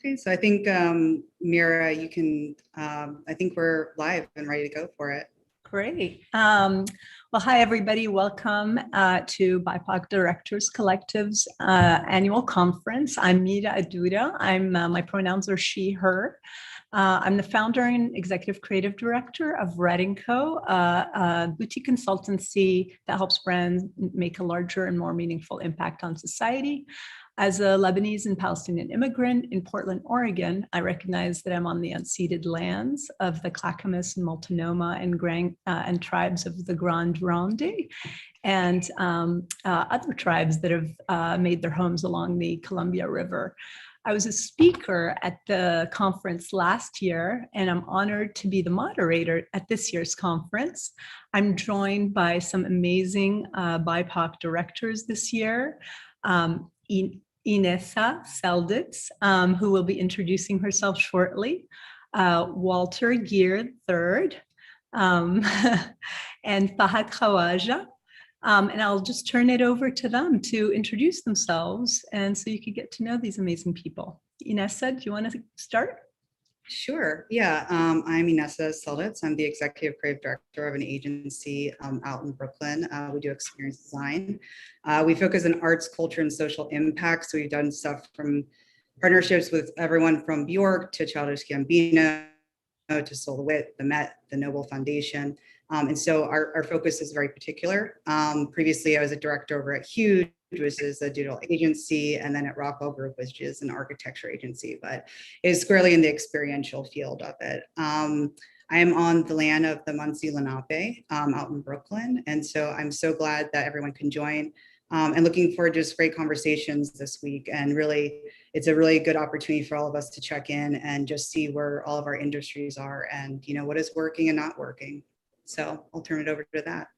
Okay, so I think Mira, you can, I think we're live and ready to go for it. Great. Well, hi, everybody. Welcome to BIPOC Directors Collective's annual conference. I'm Mira Aduda. My pronouns are she, her. I'm the founder and executive creative director of Red & Co., a boutique consultancy that helps brands make a larger and more meaningful impact on society. As a Lebanese and Palestinian immigrant in Portland, Oregon, I recognize that I'm on the unceded lands of the Clackamas and Multnomah and tribes of the Grand Ronde and other tribes that have made their homes along the Columbia River. I was a speaker at the conference last year, and I'm honored to be the moderator at this year's conference. I'm joined by some amazing BIPOC directors this year. Inessa Selditz, who will be introducing herself shortly, Walter Gear III, and Fahad Khawaja. And I'll just turn it over to them to introduce themselves, and so you can get to know these amazing people. Inessa, do you want to start? Sure. Yeah, I'm Inessa Selditz. I'm the executive creative director of an agency out in Brooklyn. We do experience design. We focus on arts, culture, and social impact. So we've done stuff from partnerships with everyone from Bjork to Childish Gambino to Solowit, the Met, the Noble Foundation. And so our focus is very particular. Previously, I was a director over at Huge, which is a digital agency, and then at Rockwell Group, which is an architecture agency, but is squarely in the experiential field of it. I am on the land of the Muncie Lenape out in Brooklyn, and so I'm so glad that everyone can join, and looking forward to just great conversations this week. And really, it's a really good opportunity for all of us to check in and just see where all of our industries are and what is working and not working. So I'll turn it over to that.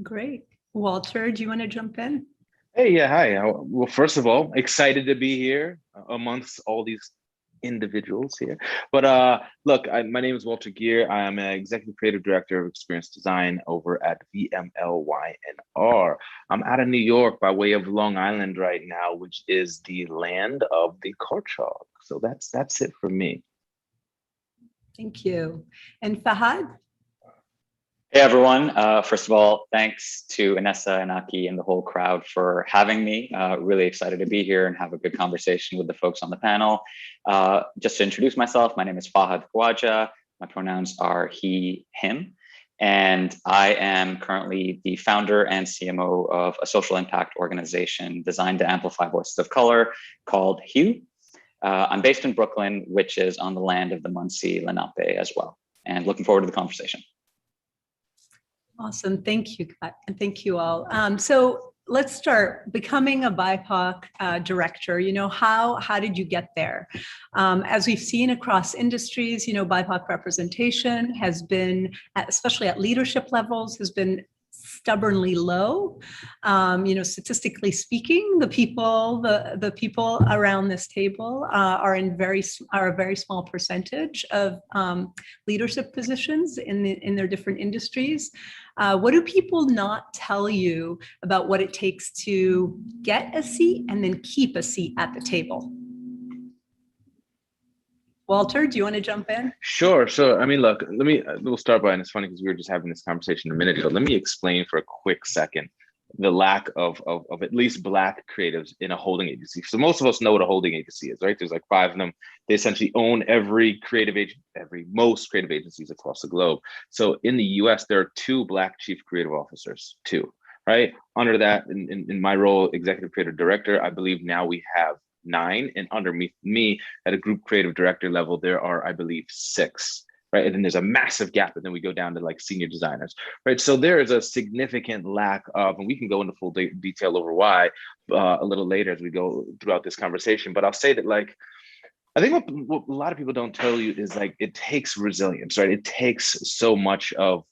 Great. Walter, do you want to jump in? Hey, yeah, hi. Well, first of all, excited to be here amongst all these individuals here. But look, my name is Walter Gear. I am an executive creative director of experience design over at VMLY&R. I'm out of New York by way of Long Island right now, which is the land of the Korchog. So that's it for me. Thank you. And Fahad? Hey everyone, first of all, thanks to Inessa and Aki and the whole crowd for having me. Really excited to be here and have a good conversation with the folks on the panel. Just to introduce myself, my name is Fahad Khawaja. My pronouns are he, him, and I am currently the founder and CMO of a social impact organization designed to amplify voices of color called HUE. I'm based in Brooklyn, which is on the land of the Muncie Lenape as well, and looking forward to the conversation. Awesome. Thank you. And thank you all. So let's start becoming a BIPOC director. How did you get there? As we've seen across industries, BIPOC representation has been, especially at leadership levels, has been stubbornly low. Statistically speaking, the people around this table are a very small percentage of leadership positions in their different industries. What do people not tell you about what it takes to get a seat and then keep a seat at the table? Walter, do you want to jump in? Sure. I mean, look, we'll start by, and it's funny because we were just having this conversation a minute ago. Let me explain for a quick second the lack of at least Black creatives in a holding agency. So most of us know what a holding agency is, right? There's like 5 of them. They essentially own most creative agencies across the globe. So in the US, there are 2 Black chief creative officers, 2, right? Under that, in my role, executive creative director, I believe now we have 9, and under me at a group creative director level, there are, I believe, 6, right? And then there's a massive gap, and then we go down to like senior designers, right? So there is a significant lack of, and we can go into full detail over why a little later as we go throughout this conversation. But I'll say that, like, I think what a lot of people don't tell you is, like, it takes resilience, right? It takes so much of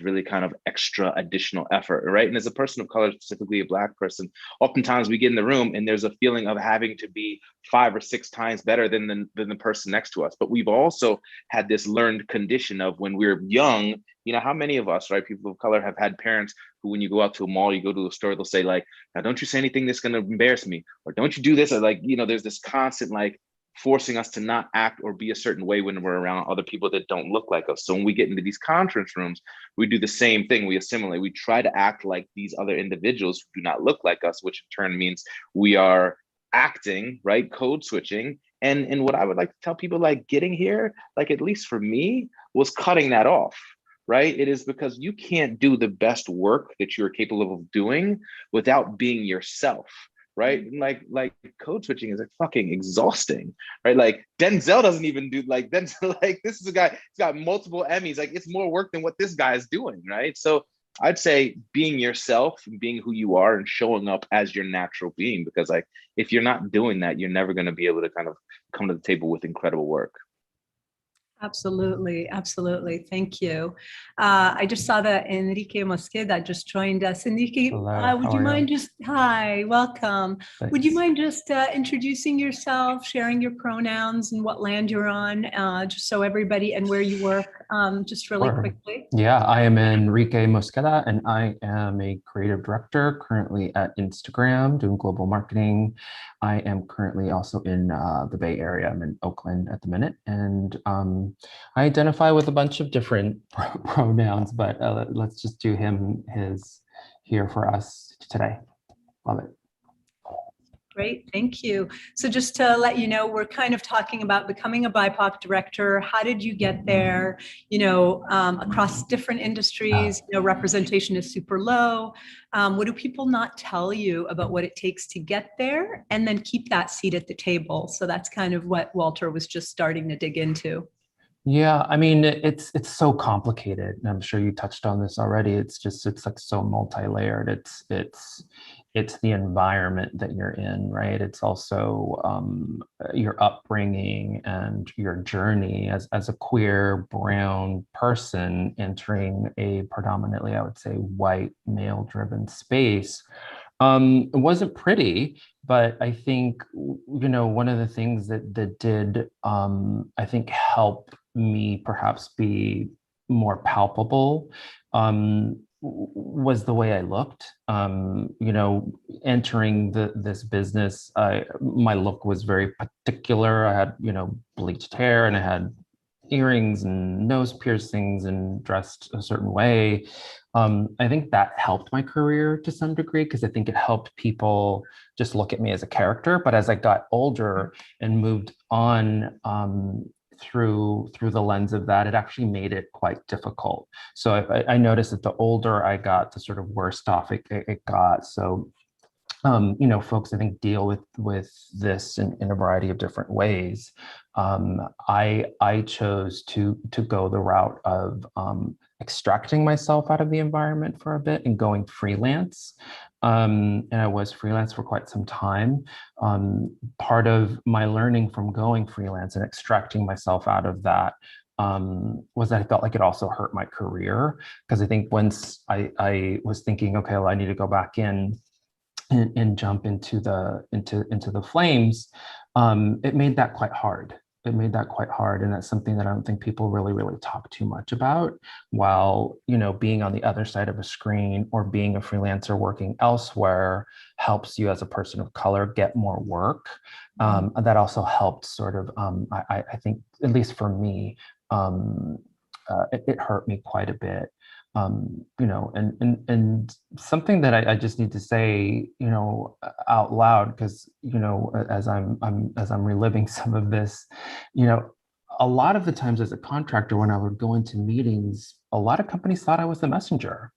really kind of extra additional effort, right? And as a person of color, specifically a Black person, oftentimes we get in the room and there's a feeling of having to be 5 or 6 times better than the person next to us. But we've also had this learned condition of when we're young, how many of us, right, people of color have had parents who, when you go out to a mall, you go to a store, they'll say, like, now don't you say anything that's going to embarrass me, or don't you do this, or, like, there's this constant, like, forcing us to not act or be a certain way when we're around other people that don't look like us. So when we get into these conference rooms, we do the same thing. We assimilate. We try to act like these other individuals who do not look like us, which in turn means we are acting, right? Code switching. And what I would like to tell people, like getting here, like at least for me, was cutting that off, right? It is because you can't do the best work that you're capable of doing without being yourself. Right, like code switching is like fucking exhausting, right? Like Denzel doesn't even do like Denzel. Like this is a guy, he's got multiple Emmys. Like it's more work than what this guy is doing, right? So I'd say being yourself and being who you are and showing up as your natural being, because like if you're not doing that, you're never going to be able to kind of come to the table with incredible work. Absolutely, absolutely. Thank you. I just saw that Enrique Mosqueda just joined us. Enrique, Hello, would how you are mind you? just, hi, welcome. Would you Thanks. mind just introducing yourself, sharing your pronouns and what land you're on, just so everybody and where you work, just really Sure. quickly? Yeah, I am Enrique Mosqueda, and I am a creative director currently at Instagram doing global marketing. I am currently also in the Bay Area. I'm in Oakland at the minute, and I identify with a bunch of different pronouns, but let's just do him, his here for us today. Love it. Great, thank you. So just to let you know, we're kind of talking about becoming a BIPOC director. How did you get there? You know, across different industries, you know, representation is super low. What do people not tell you about what it takes to get there? And then keep that seat at the table. So that's kind of what Walter was just starting to dig into. Yeah, I mean, it's so complicated, and I'm sure you touched on this already. It's like so multi-layered. It's the environment that you're in, right? It's also your upbringing and your journey as a queer brown person entering a predominantly, I would say, white male-driven space. It wasn't pretty, but I think, you know, one of the things that did, I think, help me perhaps be more palpable was the way I looked. You know, entering this business, my look was very particular. I had, you know, bleached hair, and I had earrings and nose piercings and dressed a certain way. I think that helped my career to some degree, because I think it helped people just look at me as a character. But as I got older and moved on through the lens of that, it actually made it quite difficult. So I noticed that the older I got, the sort of worse off it got. So you know, folks, I think, deal with this in a variety of different ways. I chose to go the route of extracting myself out of the environment for a bit and going freelance. And I was freelance for quite some time. Part of my learning from going freelance and extracting myself out of that was that I felt like it also hurt my career, because I think once I was thinking, okay, well, I need to go back in and jump into the flames, it made that quite hard. It made that quite hard, and that's something that I don't think people really talk too much about. While, you know, being on the other side of a screen or being a freelancer working elsewhere helps you as a person of color get more work. That also helped sort of, I think, at least for me, it hurt me quite a bit. You know, and something that I just need to say, you know, out loud, because, you know, as I'm reliving some of this, you know, a lot of the times as a contractor, when I would go into meetings, a lot of companies thought I was the messenger.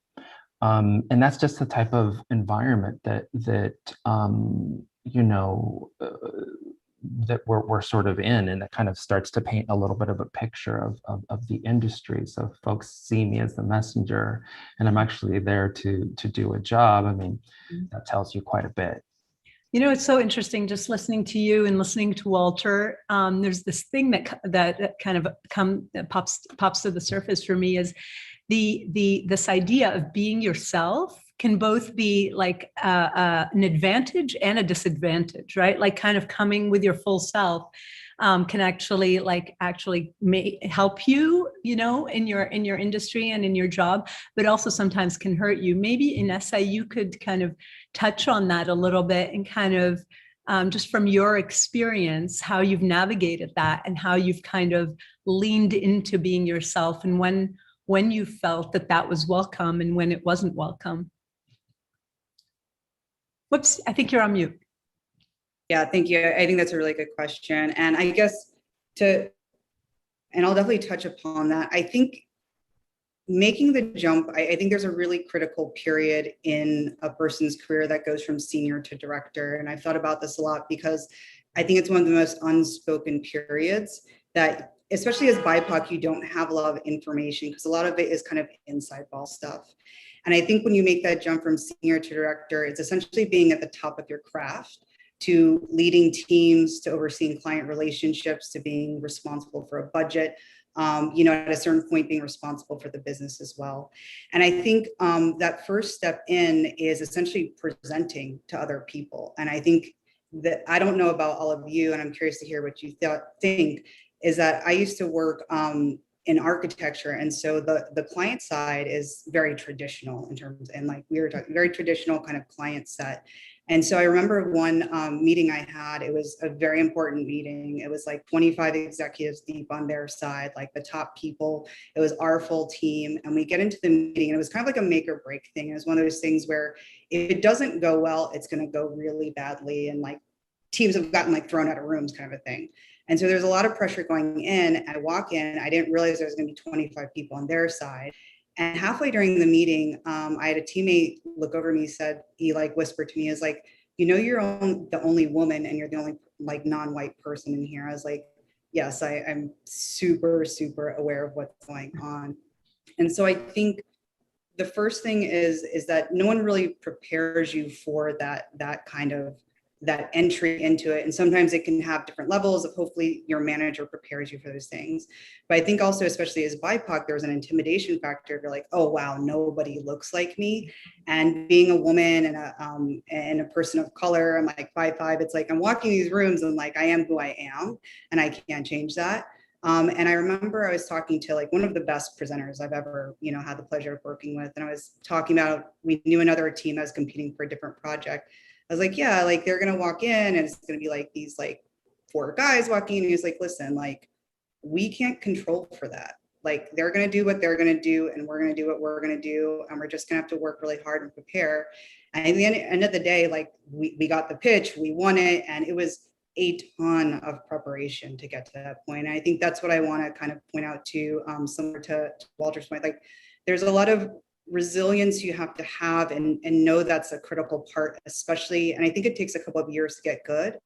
And that's just the type of environment that you know, that we're sort of in, and that kind of starts to paint a little bit of a picture of the industry. So if folks see me as the messenger and I'm actually there to do a job, I mean, that tells you quite a bit. You know, it's so interesting just listening to you and listening to Walter. There's this thing that kind of pops to the surface for me, is this idea of being yourself can both be like an advantage and a disadvantage, right? Like kind of coming with your full self can actually help you, you know, in your industry and in your job, but also sometimes can hurt you. Maybe, Inessa, you could kind of touch on that a little bit and kind of just from your experience, how you've navigated that and how you've kind of leaned into being yourself, and when you felt that that was welcome and when it wasn't welcome. Whoops, I think you're on mute. Yeah, thank you. I think that's a really good question. And I guess and I'll definitely touch upon that. I think making the jump, I think there's a really critical period in a person's career that goes from senior to director. And I've thought about this a lot because I think it's one of the most unspoken periods that, especially as BIPOC, you don't have a lot of information because a lot of it is kind of inside ball stuff. And I think when you make that jump from senior to director, it's essentially being at the top of your craft, to leading teams, to overseeing client relationships, to being responsible for a budget, at a certain point being responsible for the business as well. And I think that first step in is essentially presenting to other people. And I think that, I don't know about all of you, and I'm curious to hear what you think, is that I used to work in architecture. And so the client side is very traditional in terms, and like we were talking, very traditional kind of client set. And so I remember one meeting I had, it was a very important meeting. It was like 25 executives deep on their side, like the top people. It was our full team. And we get into the meeting and it was kind of like a make or break thing. It was one of those things where if it doesn't go well, it's going to go really badly. And like teams have gotten like thrown out of rooms kind of a thing. And so there's a lot of pressure going in. I walk in, I didn't realize there was going to be 25 people on their side. And halfway during the meeting, I had a teammate look over me, he like whispered to me, is like, you're the only woman and you're the only like non-white person in here. I was like, yes, I'm super, super aware of what's going on. And so I think the first thing is that no one really prepares you for that kind of that entry into it. And sometimes it can have different levels of, hopefully your manager prepares you for those things. But I think also, especially as BIPOC, there's an intimidation factor. You're like, oh, wow, nobody looks like me. And being a woman and a person of color, I'm like 5'5", it's like, I'm walking these rooms and like, I am who I am and I can't change that. And I remember I was talking to like one of the best presenters I've ever, had the pleasure of working with. And I was talking about, we knew another team that was competing for a different project. I was like, yeah, like they're gonna walk in and it's gonna be like these like 4 guys walking in. And he was like, listen, like we can't control for that. Like they're gonna do what they're gonna do and we're gonna do what we're gonna do. And we're just gonna have to work really hard and prepare. And at the end of the day, like we got the pitch, we won it. And it was a ton of preparation to get to that point. And I think that's what I wanna kind of point out to, similar to Walter's point, like there's a lot of resilience you have to have and know that's a critical part, especially, and I think it takes a couple of years to get good,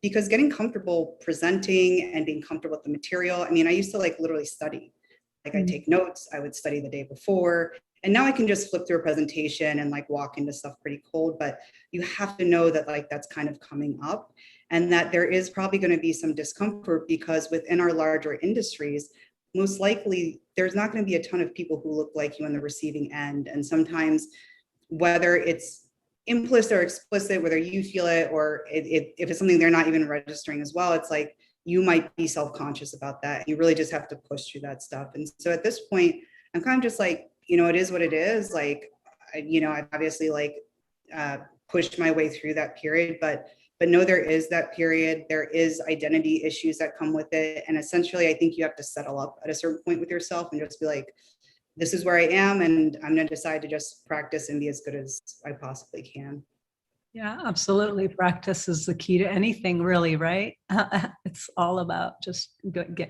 because getting comfortable presenting and being comfortable with the material. I mean, I used to like literally study, like I take notes, I would study the day before, and now I can just flip through a presentation and like walk into stuff pretty cold, but you have to know that like that's kind of coming up and that there is probably going to be some discomfort, because within our larger industries, most likely there's not going to be a ton of people who look like you on the receiving end. And sometimes, whether it's implicit or explicit, whether you feel it or if it's something they're not even registering as well, it's like you might be self-conscious about that. You really just have to push through that stuff. And so at this point, I'm kind of just like, it is what it is. Like, I've obviously like pushed my way through that period, but no, there is that period. There is identity issues that come with it. And essentially, I think you have to settle up at a certain point with yourself and just be like, this is where I am. And I'm going to decide to just practice and be as good as I possibly can. Yeah, absolutely. Practice is the key to anything, really, right? It's all about just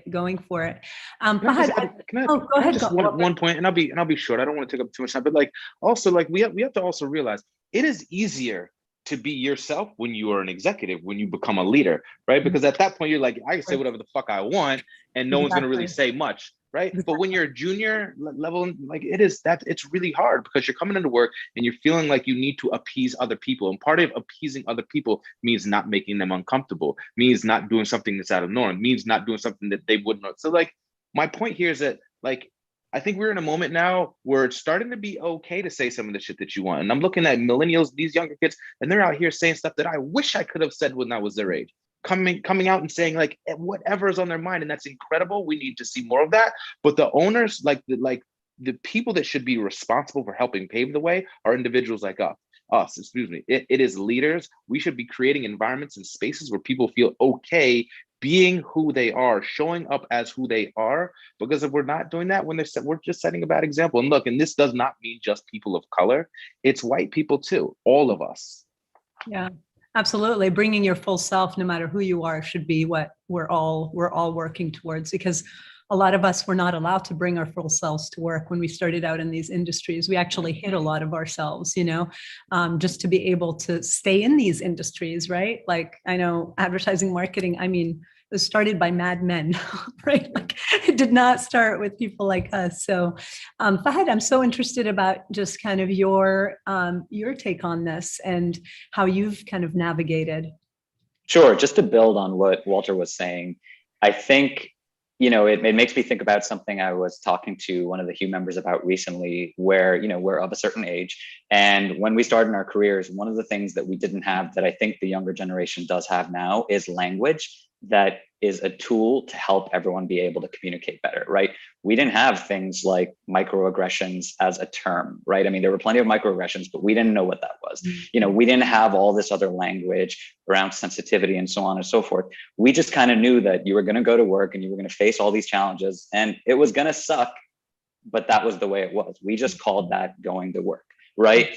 going for it. Go ahead. Just one point, and I'll be short. I don't want to take up too much time, but like also like we have to also realize it is easier to be yourself when you are an executive, when you become a leader, right? Because at that point you're like, I can say whatever the fuck I want and no one's gonna really say much, right? Exactly. But when you're a junior level, like it's really hard because you're coming into work and you're feeling like you need to appease other people. And part of appeasing other people means not making them uncomfortable, means not doing something that's out of norm, means not doing something that they wouldn't know. So like, my point here is that like, I think we're in a moment now where it's starting to be okay to say some of the shit that you want. And I'm looking at millennials, these younger kids, and they're out here saying stuff that I wish I could have said when I was their age. Coming out and saying like whatever is on their mind, and that's incredible. We need to see more of that. But the owners, like the people that should be responsible for helping pave the way, are individuals like us. us, excuse me, it is leaders. We should be creating environments and spaces where people feel okay being who they are, showing up as who they are. Because if we're not doing that, we're just setting a bad example. And look, and this does not mean just people of color. It's white people too, all of us. Yeah, absolutely. Bringing your full self, no matter who you are, should be what we're all working towards, because a lot of us were not allowed to bring our full selves to work when we started out in these industries. We actually hid a lot of ourselves, just to be able to stay in these industries, right? Like, I know advertising, marketing, I mean, it was started by madmen, right? Like, it did not start with people like us. So, Fahad, I'm so interested about just kind of your take on this and how you've kind of navigated. Sure. Just to build on what Walter was saying, I think, it makes me think about something I was talking to one of the Hue members about recently, where, we're of a certain age. And when we started in our careers, one of the things that we didn't have that I think the younger generation does have now is language that is a tool to help everyone be able to communicate better, right? We didn't have things like microaggressions as a term, right? I mean, there were plenty of microaggressions, but we didn't know what that was. We didn't have all this other language around sensitivity and so on and so forth. We just kind of knew that you were going to go to work and you were going to face all these challenges and it was going to suck, but that was the way it was. We just called that going to work, right?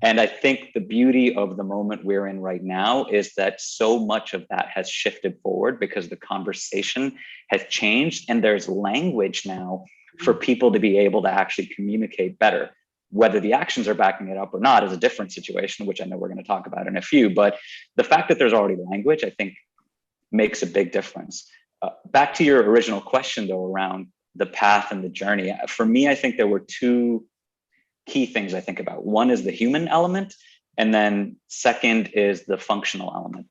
And I think the beauty of the moment we're in right now is that so much of that has shifted forward because the conversation has changed and there's language now for people to be able to actually communicate better. Whether the actions are backing it up or not is a different situation, which I know we're going to talk about in a few. But the fact that there's already language, I think, makes a big difference. Back to your original question, though, around the path and the journey. For me, I think there were two key things I think about. One is the human element, and then second is the functional element.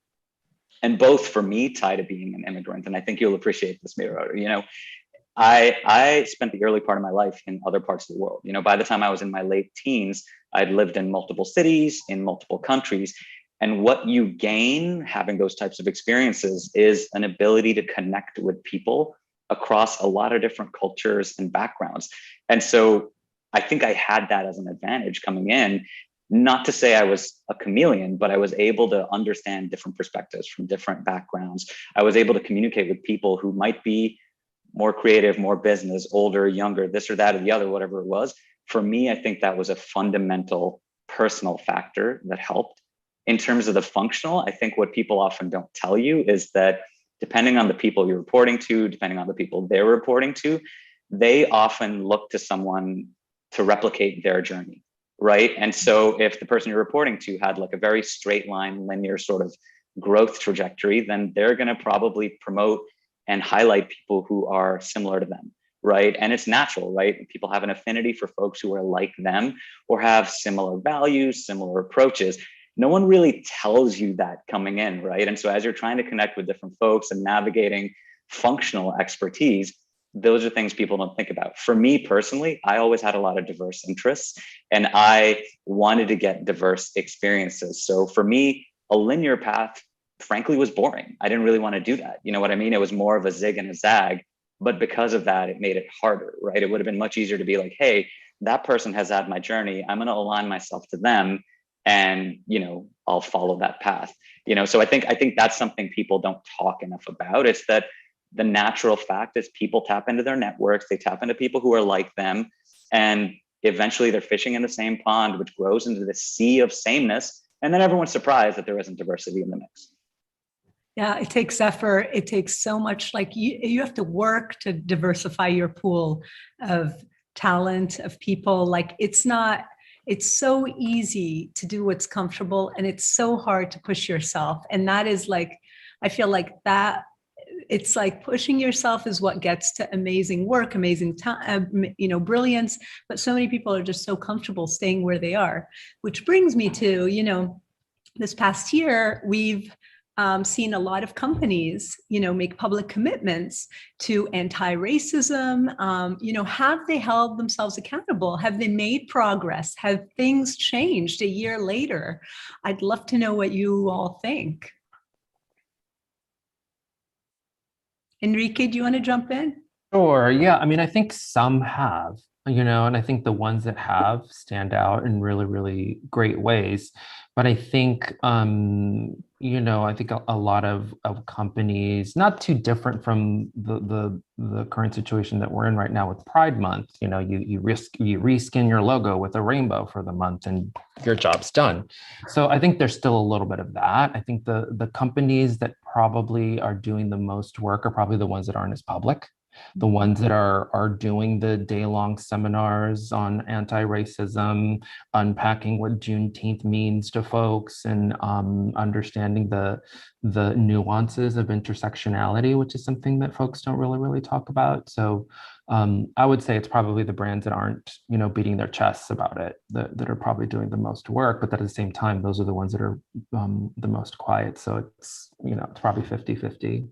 And both for me tie to being an immigrant. And I think you'll appreciate this, Mira. I spent the early part of my life in other parts of the world. By the time I was in my late teens, I'd lived in multiple cities, in multiple countries. And what you gain having those types of experiences is an ability to connect with people across a lot of different cultures and backgrounds. And so I think I had that as an advantage coming in, not to say I was a chameleon, but I was able to understand different perspectives from different backgrounds. I was able to communicate with people who might be more creative, more business, older, younger, this or that or the other, whatever it was. For me, I think that was a fundamental personal factor that helped. In terms of the functional, I think what people often don't tell you is that depending on the people you're reporting to, depending on the people they're reporting to, they often look to someone to replicate their journey, right? And so if the person you're reporting to had like a very straight line, linear sort of growth trajectory, then they're going to probably promote and highlight people who are similar to them, right? And it's natural, right? People have an affinity for folks who are like them or have similar values, similar approaches. No one really tells you that coming in, right? And so as you're trying to connect with different folks and navigating functional expertise, those are things people don't think about. For me personally, I always had a lot of diverse interests and I wanted to get diverse experiences. So for me, a linear path, frankly, was boring. I didn't really want to do that. You know what I mean? It was more of a zig and a zag, but because of that, it made it harder, right? It would have been much easier to be like, hey, that person has had my journey. I'm going to align myself to them and, I'll follow that path. So I think that's something people don't talk enough about. It's that the natural fact is people tap into their networks, they tap into people who are like them, and eventually they're fishing in the same pond, which grows into the sea of sameness. And then everyone's surprised that there isn't diversity in the mix. Yeah, it takes effort. It takes so much, like you have to work to diversify your pool of talent, of people. Like it's so easy to do what's comfortable and it's so hard to push yourself. And that is like, I feel like that it's like pushing yourself is what gets to amazing work, amazing time, brilliance. But so many people are just so comfortable staying where they are, which brings me to, this past year, we've seen a lot of companies, make public commitments to anti-racism. Have they held themselves accountable? Have they made progress? Have things changed a year later? I'd love to know what you all think. Enrique, do you want to jump in? Sure. Yeah. I mean, I think some have. and I think the ones that have stand out in really, really great ways. But I think, I think a lot of companies, not too different from the current situation that we're in right now with Pride Month. You reskin your logo with a rainbow for the month, and your job's done. So I think there's still a little bit of that. I think the companies that probably are doing the most work are probably the ones that aren't as public. The ones that are doing the day-long seminars on anti-racism, unpacking what Juneteenth means to folks, and understanding the nuances of intersectionality, which is something that folks don't really talk about. So I would say it's probably the brands that aren't, beating their chests about it that are probably doing the most work, but at the same time, those are the ones that are the most quiet. So it's probably 50-50.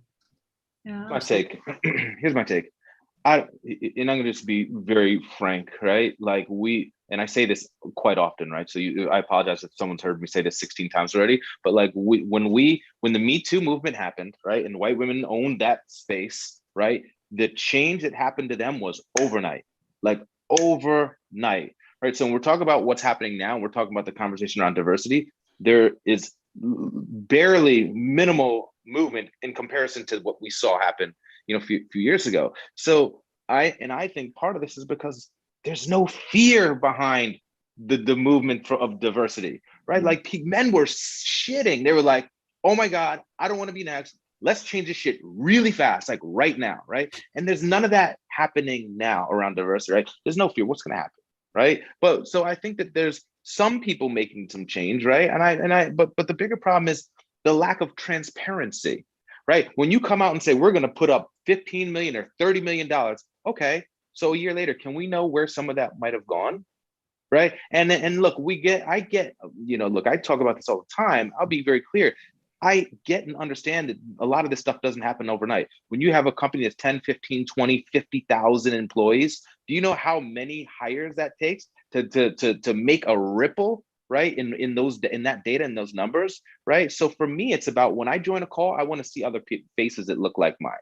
Yeah, My take. Here's my take. And I'm gonna just be very frank, right? Like and I say this quite often, right? So I apologize if someone's heard me say this 16 times already, but like when the Me Too movement happened, right, and white women owned that space, right? The change that happened to them was overnight, like overnight, right? So when we're talking about what's happening now, we're talking about the conversation around diversity. There is barely minimal movement in comparison to what we saw happen, a few years ago. So I think part of this is because there's no fear behind the movement of diversity, right? Like men were shitting. They were like, oh my God, I don't want to be next. Let's change this shit really fast, like right now, right? And there's none of that happening now around diversity, right? There's no fear. What's going to happen, right? But so I think that there's some people making some change, right? But the bigger problem is the lack of transparency, right? When you come out and say, we're going to put up 15 million or $30 million, okay. So a year later, can we know where some of that might have gone? Right. And look, I talk about this all the time. I'll be very clear. I get and understand that a lot of this stuff doesn't happen overnight. When you have a company that's 10, 15, 20, 50,000 employees, do you know how many hires that takes to make a ripple, right? In that data and those numbers, right? So for me, it's about when I join a call, I want to see other faces that look like mine,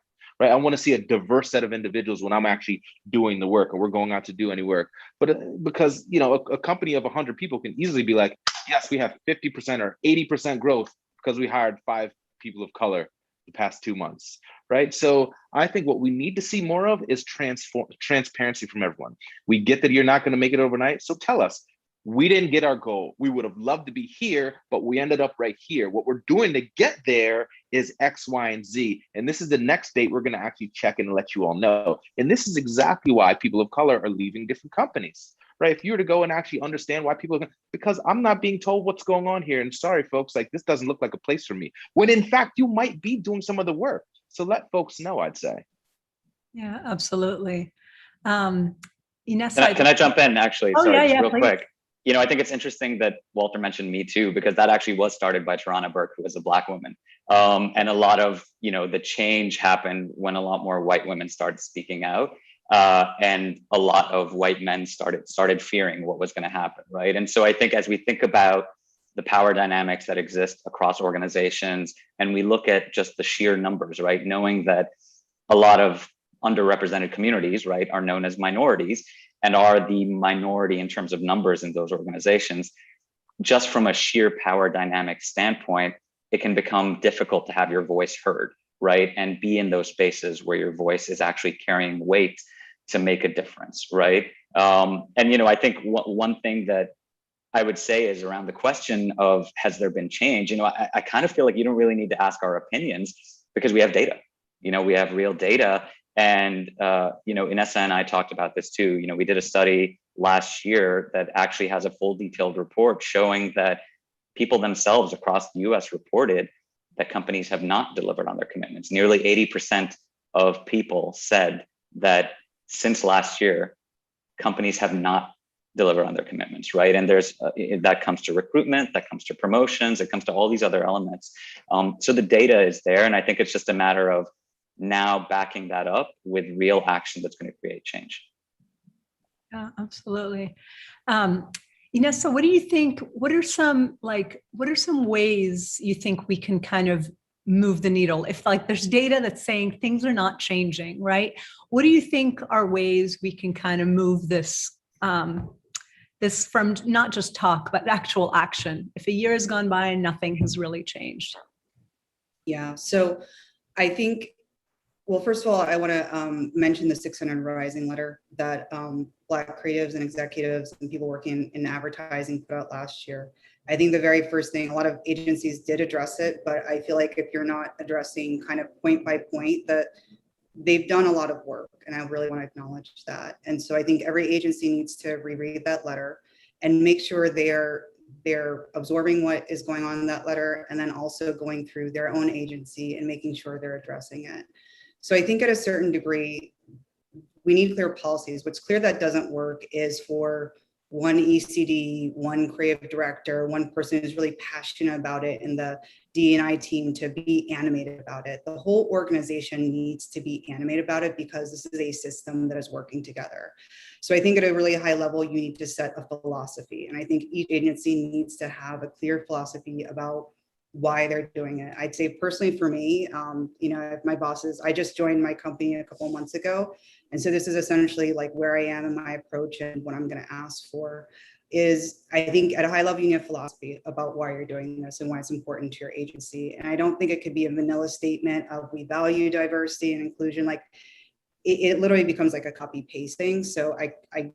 right? I want to see a diverse set of individuals when I'm actually doing the work or we're going out to do any work. But because, a company of 100 people can easily be like, yes, we have 50% or 80% growth because we hired 5 people of color the past 2 months, right? So I think what we need to see more of is transparency from everyone. We get that you're not going to make it overnight. So tell us, we didn't get our goal. We would have loved to be here, but we ended up right here. What we're doing to get there is X, Y, and Z. And this is the next date we're going to actually check and let you all know. And this is exactly why people of color are leaving different companies, right? If you were to go and actually understand why because I'm not being told what's going on here. And sorry, folks, like this doesn't look like a place for me. When in fact, you might be doing some of the work. So let folks know, I'd say. Yeah, absolutely. Ines, can I jump in actually? Oh, Sorry, yeah, real please. quick. I think it's interesting that Walter mentioned Me Too, because that actually was started by Tarana Burke, who was a Black woman. And a lot of, the change happened when a lot more white women started speaking out. And a lot of white men started fearing what was going to happen, right? And so I think as we think about the power dynamics that exist across organizations, and we look at just the sheer numbers, right? Knowing that a lot of underrepresented communities, right, are known as minorities and are the minority in terms of numbers in those organizations, just from a sheer power dynamic standpoint, it can become difficult to have your voice heard, right? And be in those spaces where your voice is actually carrying weight to make a difference, right? I think one thing that I would say is around the question of, has there been change? I kind of feel like you don't really need to ask our opinions because we have data. We have real data. And, Inessa and I talked about this too. We did a study last year that actually has a full detailed report showing that people themselves across the US reported that companies have not delivered on their commitments. Nearly 80% of people said that since last year, companies have not delivered on their commitments, right? And there's that comes to recruitment, that comes to promotions, it comes to all these other elements. So the data is there. And I think it's just a matter of now backing that up with real action that's going to create change. Yeah, absolutely. Ines, so what do you think, what are some ways you think we can kind of move the needle? If like there's data that's saying things are not changing, right? What do you think are ways we can kind of move this this from not just talk, but actual action? If a year has gone by and nothing has really changed. Yeah, so I think, well, first of all, I want to mention the 600 Rising letter that Black creatives and executives and people working in advertising put out last year. I think the very first thing, a lot of agencies did address it, but I feel like if you're not addressing kind of point by point, that they've done a lot of work, and I really want to acknowledge that. And so I think every agency needs to reread that letter and make sure they're absorbing what is going on in that letter, and then also going through their own agency and making sure they're addressing it. So I think at a certain degree, we need clear policies. What's clear that doesn't work is for one ECD, one creative director, one person who's really passionate about it, and the D&I team to be animated about it. The whole organization needs to be animated about it because this is a system that is working together. So I think at a really high level, you need to set a philosophy. And I think each agency needs to have a clear philosophy about why they're doing it. I'd say personally for me, if my bosses, I just joined my company a couple of months ago. And so this is essentially like where I am in my approach, and what I'm going to ask for is, I think at a high level, you need a philosophy about why you're doing this and why it's important to your agency. And I don't think it could be a vanilla statement of we value diversity and inclusion. Like it literally becomes like a copy paste thing. So it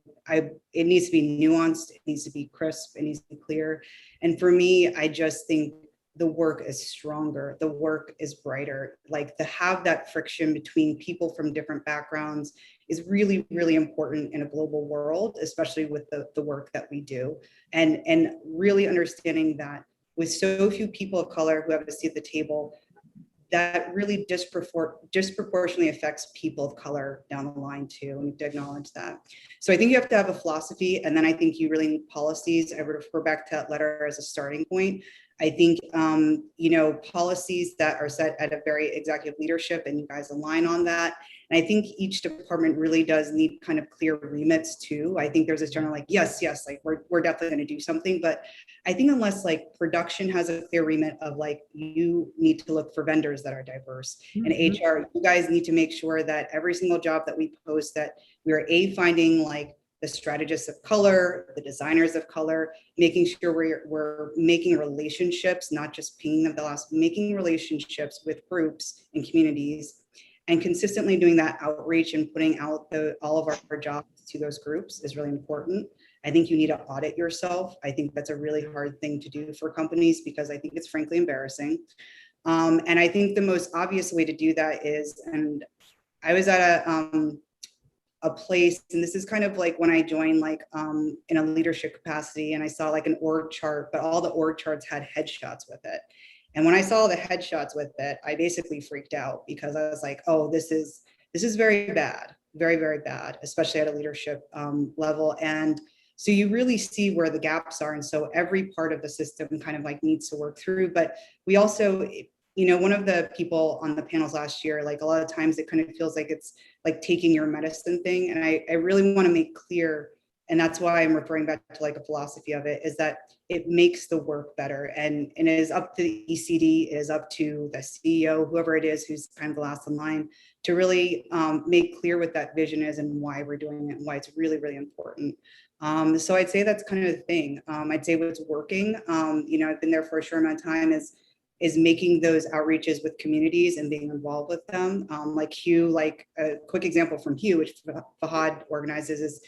needs to be nuanced. It needs to be crisp. It needs to be clear. And for me, I just think the work is stronger, the work is brighter. Like to have that friction between people from different backgrounds is really, really important in a global world, especially with the work that we do. And really understanding that with so few people of color who have a seat at the table, that really disproportionately affects people of color down the line too, and we have to acknowledge that. So I think you have to have a philosophy, and then I think you really need policies. I would refer back to that letter as a starting point. I think, policies that are set at a very executive leadership, and you guys align on that. And I think each department really does need kind of clear remits too. I think there's this general like, yes, like we're definitely going to do something. But I think unless like production has a clear remit of like, you need to look for vendors that are diverse, and HR, you guys need to make sure that every single job that we post, that we are finding like the strategists of color, the designers of color, making sure we're making relationships, not just paying them the last, making relationships with groups and communities, and consistently doing that outreach and putting out all of our jobs to those groups is really important. I think you need to audit yourself. I think that's a really hard thing to do for companies because I think it's frankly embarrassing. And I think the most obvious way to do that is, and I was at a place, and this is kind of like when I joined like in a leadership capacity, and I saw like an org chart, but all the org charts had headshots with it. And when I saw the headshots with it, I basically freaked out because I was like, oh, this is very bad, very, very bad, especially at a leadership level. And so you really see where the gaps are. And so every part of the system kind of like needs to work through. But we also, one of the people on the panels last year, like a lot of times it kind of feels like it's like taking your medicine thing. And I really want to make clear, and that's why I'm referring back to like a philosophy of it, is that it makes the work better. And it is up to the ECD, it is up to the CEO, whoever it is, who's kind of the last in line, to really make clear what that vision is and why we're doing it and why it's really, really important. So I'd say that's kind of the thing. I'd say what's working, I've been there for a short amount of time, is making those outreaches with communities and being involved with them. Like Hugh, like a quick example from Hugh, which Fahad organizes, is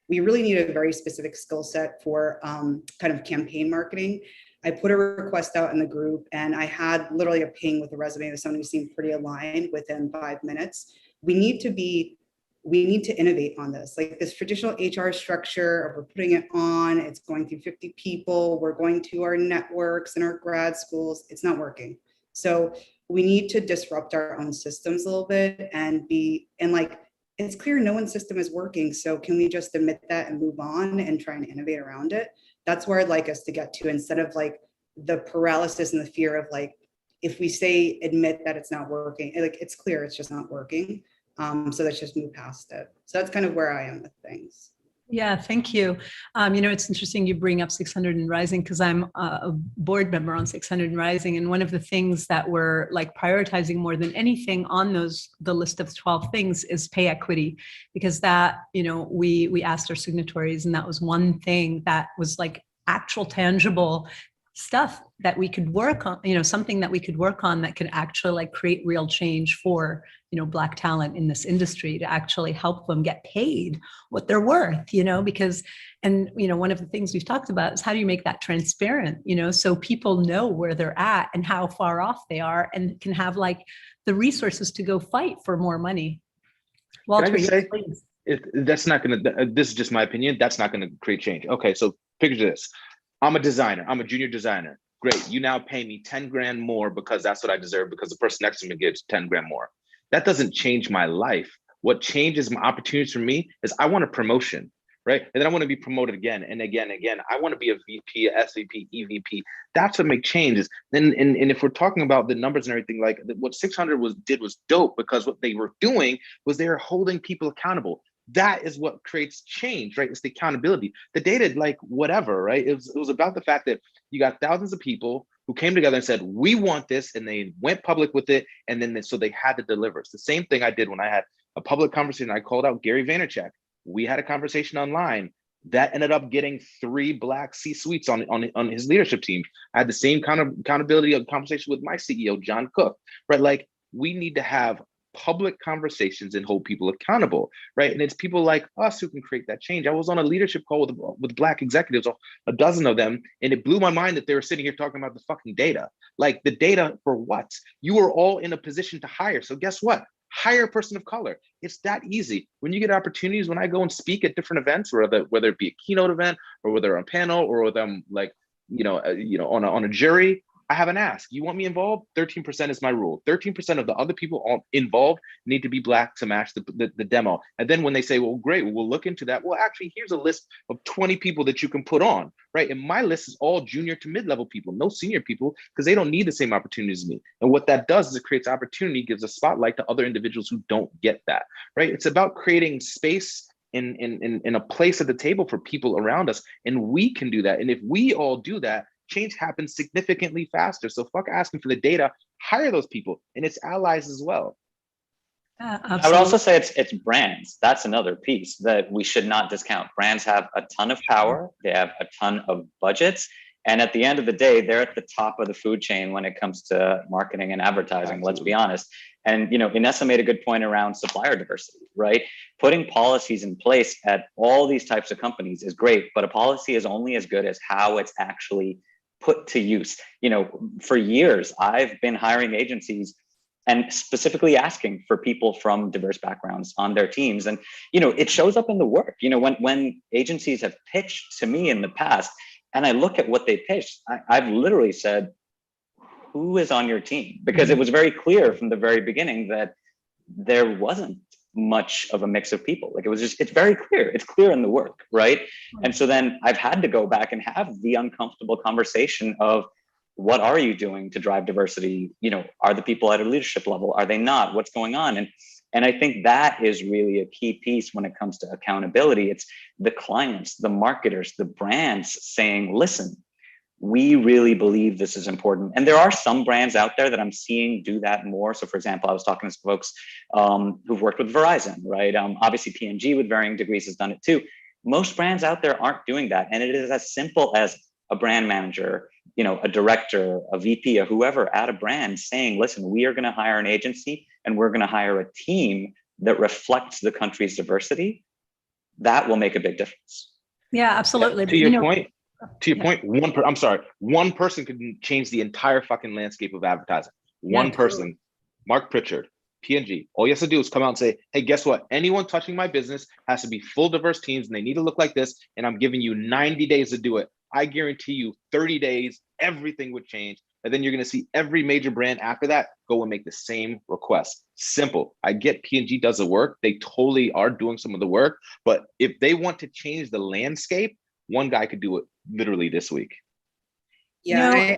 we really need a very specific skill set for kind of campaign marketing. I put a request out in the group, and I had literally a ping with a resume of someone who seemed pretty aligned within 5 minutes. We need to innovate on this. Like this traditional HR structure, we're putting it on, it's going through 50 people, we're going to our networks and our grad schools, it's not working. So we need to disrupt our own systems a little bit and it's clear no one's system is working. So can we just admit that and move on and try and innovate around it? That's where I'd like us to get to, instead of like the paralysis and the fear of like, if we admit that it's not working, like it's clear it's just not working. So let's just move past it. So that's kind of where I am with things. Yeah, thank you. It's interesting you bring up 600 and Rising because I'm a board member on 600 and Rising, and one of the things that we're like prioritizing more than anything on the list of 12 things is pay equity, because that, we asked our signatories, and that was one thing that was like actual tangible stuff that we could work on, something that we could work on that could actually like create real change for, Black talent in this industry, to actually help them get paid what they're worth, because, one of the things we've talked about is how do you make that transparent, so people know where they're at and how far off they are and can have like the resources to go fight for more money. Walter, Can I just say, please. that's not going to, this is just my opinion, that's not going to create change. Okay, so picture this. I'm a designer. I'm a junior designer. Great. You now pay me 10 grand more because that's what I deserve, because the person next to me gives 10 grand more. That doesn't change my life. What changes my opportunities for me is I want a promotion, right? And then I want to be promoted again and again and again. I want to be a VP, a SVP, EVP. That's what makes changes. And if we're talking about the numbers and everything, like what 600 did was dope, because what they were doing was they were holding people accountable. That is what creates change, right? It's the accountability. The data, like whatever, right? It was about the fact that you got thousands of people who came together and said, we want this, and they went public with it, and then so they had to deliver. It's the same thing I did when I had a public conversation. I called out Gary Vaynerchuk. We had a conversation online that ended up getting 3 Black C-suites on his leadership team. I had the same kind of accountability of conversation with my CEO, John Cook, right? Like, we need to have public conversations and hold people accountable, right? And it's people like us who can create that change. I was on a leadership call with Black executives, a dozen of them, and it blew my mind that they were sitting here talking about the fucking data. Like, the data for what? You are all in a position to hire. So guess what? Hire a person of color. It's that easy. When you get opportunities, when I go and speak at different events, whether it be a keynote event or whether I'm panel or whether I'm like, on a jury, I have an ask. You want me involved? 13% is my rule. 13% of the other people involved need to be Black to match the demo. And then when they say, well, great, we'll look into that. Well, actually, here's a list of 20 people that you can put on, right? And my list is all junior to mid-level people, no senior people, because they don't need the same opportunities as me. And what that does is it creates opportunity, gives a spotlight to other individuals who don't get that, right? It's about creating space in a place at the table for people around us. And we can do that. And if we all do that, change happens significantly faster. So fuck asking for the data, hire those people, and it's allies as well. I would also say it's brands. That's another piece that we should not discount. Brands have a ton of power. They have a ton of budgets. And at the end of the day, they're at the top of the food chain when it comes to marketing and advertising. Absolutely. Let's be honest. And, Inessa made a good point around supplier diversity, right? Putting policies in place at all these types of companies is great, but a policy is only as good as how it's actually put to use. For years, I've been hiring agencies and specifically asking for people from diverse backgrounds on their teams. And, it shows up in the work. When agencies have pitched to me in the past, and I look at what they pitched, I've literally said, who is on your team? Because it was very clear from the very beginning that there wasn't much of a mix of people. Like, it's very clear. It's clear in the work, right? And so then I've had to go back and have the uncomfortable conversation of, what are you doing to drive diversity? Are the people at a leadership level? Are they not? What's going on? And I think that is really a key piece when it comes to accountability. It's the clients, the marketers, the brands saying, listen, we really believe this is important. And there are some brands out there that I'm seeing do that more. So for example, I was talking to some folks who've worked with Verizon, right? Obviously P&G with varying degrees has done it too. Most brands out there aren't doing that. And it is as simple as a brand manager, a director, a VP, or whoever at a brand saying, listen, we are going to hire an agency and we're going to hire a team that reflects the country's diversity. That will make a big difference. Yeah, absolutely. To your point, one person could change the entire fucking landscape of advertising. One person, Mark Pritchard, P&G. All you have to do is come out and say, hey, guess what? Anyone touching my business has to be full diverse teams and they need to look like this. And I'm giving you 90 days to do it. I guarantee you 30 days, everything would change. And then you're going to see every major brand after that go and make the same request. Simple. I get P&G does the work. They totally are doing some of the work. But if they want to change the landscape, one guy could do it literally this week. Yeah.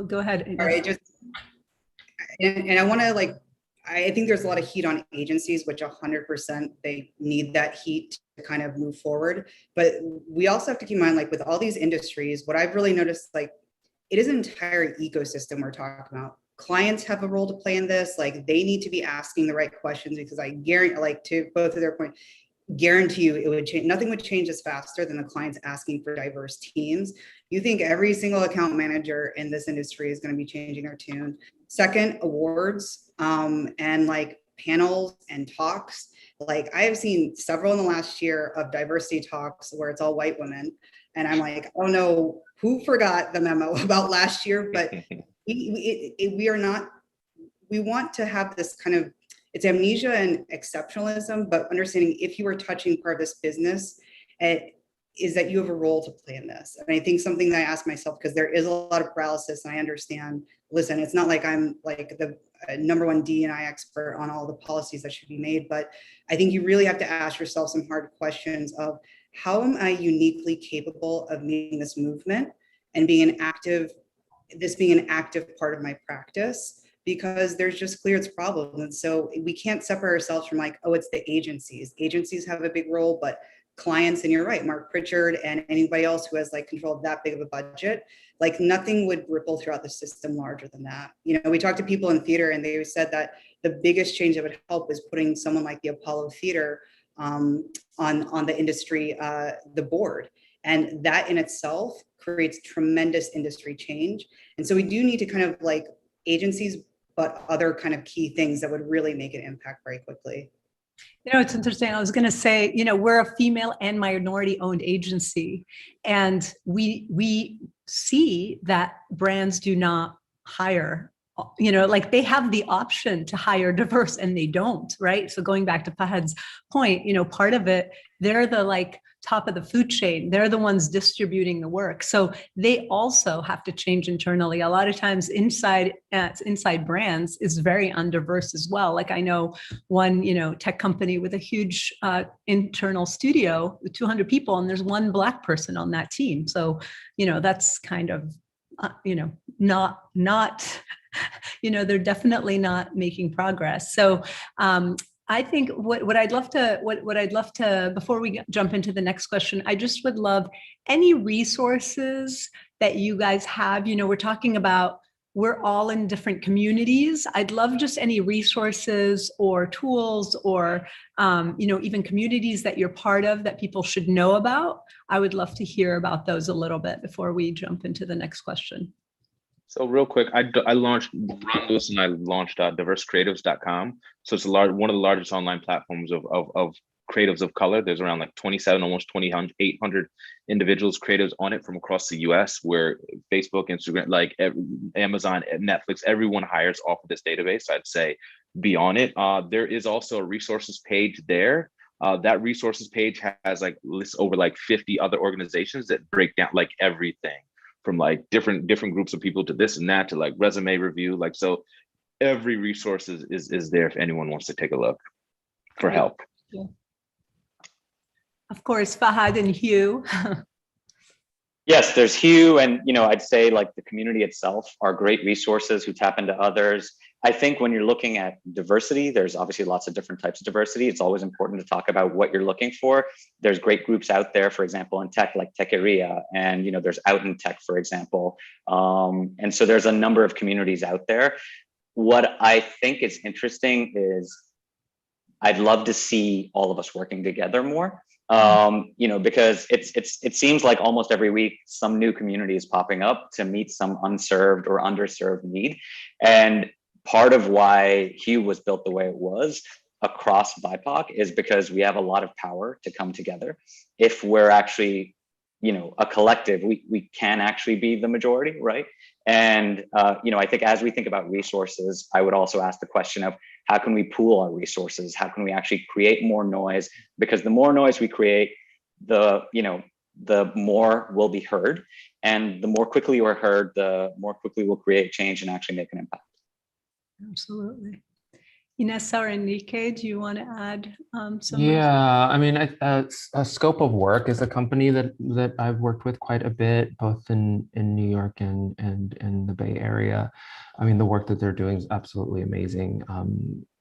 Go ahead. And I want to I think there's a lot of heat on agencies, which 100% they need that heat to kind of move forward. But we also have to keep in mind, like with all these industries, what I've really noticed, like it is an entire ecosystem we're talking about. Clients have a role to play in this. Like they need to be asking the right questions, because I guarantee, like to both of their point, guarantee you it would change. Nothing would change us faster than the clients asking for diverse teams. You think every single account manager in this industry is going to be changing their tune. Second, awards and like panels and talks. Like I have seen several in the last year of diversity talks where it's all white women. And I'm like, I don't know who forgot the memo about last year, but we are not, we want to have this kind of, it's amnesia and exceptionalism, but understanding if you are touching part of this business, is that you have a role to play in this. And I think something that I ask myself, because there is a lot of paralysis, and I understand, listen, it's not like I'm like the number one D&I expert on all the policies that should be made, but I think you really have to ask yourself some hard questions of how am I uniquely capable of making this movement and being an active, this being an active part of my practice, because there's just clear it's a problem. And so we can't separate ourselves from like, oh, it's the agencies. Agencies have a big role, but clients, and you're right, Mark Pritchard and anybody else who has like control of that big of a budget, like nothing would ripple throughout the system larger than that. You know, we talked to people in theater and they said that the biggest change that would help is putting someone like the Apollo Theater on the industry, the board. And that in itself creates tremendous industry change. And so we do need to kind of like agencies, but other kind of key things that would really make an impact very quickly. You know, it's interesting. I was going to say, you know, we're a female and minority owned agency, and we see that brands do not hire, you know, like they have the option to hire diverse and they don't, right? So going back to Fahad's point, you know, part of it, they're the like top of the food chain. They're the ones distributing the work. So they also have to change internally. A lot of times inside brands is very undiverse as well. Like I know one, you know, tech company with a huge internal studio with 200 people, and there's one Black person on that team. So, you know, that's kind of, you know, not, you know, they're definitely not making progress. So I think what I'd love to, before we jump into the next question, I just would love any resources that you guys have. You know, we're talking about, we're all in different communities. I'd love just any resources or tools or, you know, even communities that you're part of that people should know about. I would love to hear about those a little bit before we jump into the next question. So real quick, I launched, Ron Lewis and I launched diversecreatives.com. So it's one of the largest online platforms of creatives of color. There's around like 27, almost 2,800 individuals, creatives on it from across the US, where Facebook, Instagram, like Amazon, Netflix, everyone hires off of this database. I'd say be on it. There is also a resources page there. That resources page has like lists over like 50 other organizations that break down like everything from like different groups of people to this and that to like resume review. Like, so every resource is there if anyone wants to take a look for help. Yeah. Of course, Fahad and Hugh. Yes, there's Hugh, and you know, I'd say like the community itself are great resources who tap into others. I think when you're looking at diversity, there's obviously lots of different types of diversity. It's always important to talk about what you're looking for. There's great groups out there, for example, in tech, like Techeria, and you know, there's Out in Tech, for example. And so there's a number of communities out there. What I think is interesting is I'd love to see all of us working together more. You know, because it seems like almost every week some new community is popping up to meet some unserved or underserved need. And part of why Hugh was built the way it was across BIPOC is because we have a lot of power to come together. If we're actually, you know, a collective, we can actually be the majority, right? And, you know, I think as we think about resources, I would also ask the question of how can we pool our resources? How can we actually create more noise? Because the more noise we create, the more will be heard. And the more quickly we're heard, the more quickly we'll create change and actually make an impact. Absolutely. Inessa or Enrique, do you want to add some? Yeah, I mean, a Scope of Work is a company that I've worked with quite a bit, both in New York and in the Bay Area. I mean, the work that they're doing is absolutely amazing.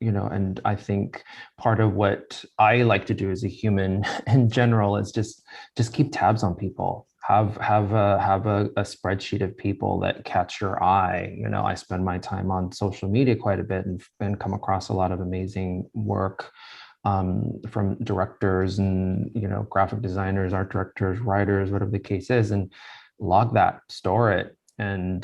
You know, and I think part of what I like to do as a human in general is just keep tabs on people. Have a spreadsheet of people that catch your eye. You know, I spend my time on social media quite a bit and come across a lot of amazing work from directors and, you know, graphic designers, art directors, writers, whatever the case is, and log that, store it. And